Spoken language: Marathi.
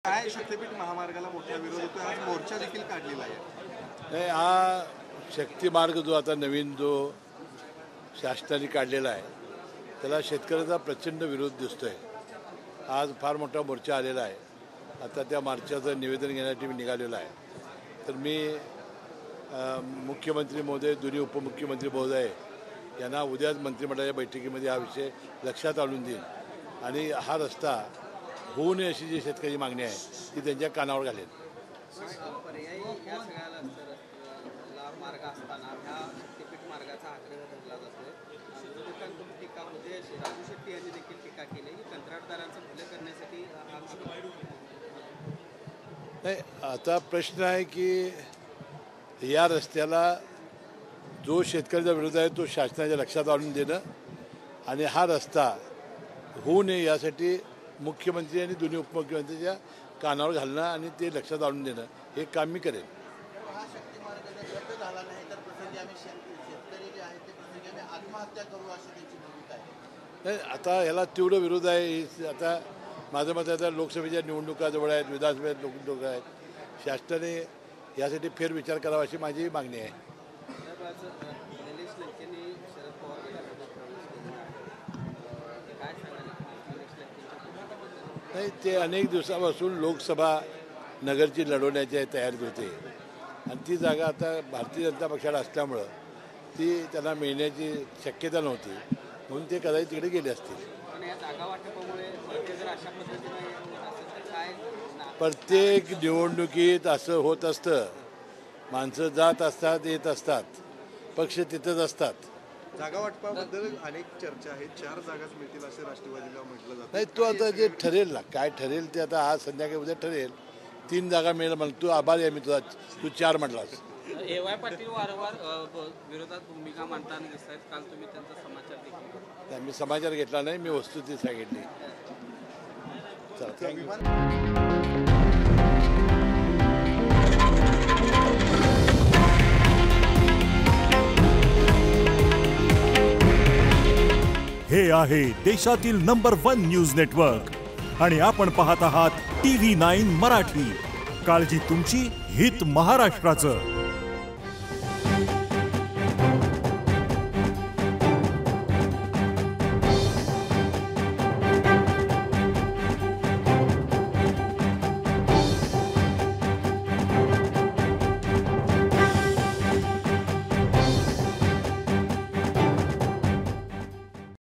काय शक्तीपीठ महामार्गाला मोठा विरोध होतो, आज मोर्चा देखील काढलेला आहे। नाही, हा शक्ती मार्ग जो आता नवीन जो शासनाने काढलेला आहे त्याला शेतकऱ्याचा प्रचंड विरोध दिसतोय। आज फार मोठा मोर्चा आलेला आहे। आता त्या मोर्चाचं निवेदन घेण्यासाठी मी निघालेलो आहे। तर मी मुख्यमंत्री महोदय, दोन्ही उपमुख्यमंत्री महोदय यांना उद्याच मंत्रिमंडळाच्या बैठकीमध्ये हा विषय लक्षात आणून देईन आणि हा रस्ता होऊ नये अशी जी शेतकरी मागणी आहे ती त्यांच्या कानावर घालेल। नाही, आता प्रश्न आहे की या रस्त्याला जो शेतकऱ्याचा विरोध आहे तो शासनाच्या लक्षात आणून देणं आणि हा रस्ता होऊ नये यासाठी मुख्यमंत्री आणि दोन्ही उपमुख्यमंत्र्यांच्या कानावर घालणं आणि ते लक्षात आणून देणं हे काम मी करेन। नाही, आता याला तीव्र विरोध आहे। आता माझं मत आता लोकसभेच्या निवडणुका जवळ आहेत, विधानसभेत निवडणुका आहेत। शासनाने यासाठी फेरविचार करावा अशी माझी मागणी आहे। नाही, ते अनेक दिवसापासून लोकसभा नगरची लढवण्याची तयारीत होते आणि ती जागा आता भारतीय जनता पक्षाला असल्यामुळं ती त्यांना मिळण्याची शक्यता नव्हती, म्हणून ते कदाचित तिकडे गेले असतील। प्रत्येक निवडणुकीत असं होत असतं, माणसं जात असतात, येत असतात, पक्ष तिथंच असतात। जागा वाटपाबद्दल अनेक चर्चा आहेत, 4 जागाच मिळतील असे राष्ट्रवादीला म्हटलं जातं। नाही, तो आता जे ठरेल ना, काय ठरेल ते आता आज संध्याकाळी उद्या ठरेल। 3 जागा मिळेल म्हणून तू आभारी आहे मी तुझा, तू 4 म्हटलास। ए.वाय. पाटील वारंवार विरोधात भूमिका मांडताना दिसत आहेत, काल तुम्ही त्यांचा समाचार देखील मी समाचार घेतला नाही, मी वस्तुस्थिती सांगितली। हे आहे देशातील नंबर 1 न्यूज नेटवर्क आणि आपण पाहत आहात TV9 मराठी। काळजी तुमची, हित महाराष्ट्राचं।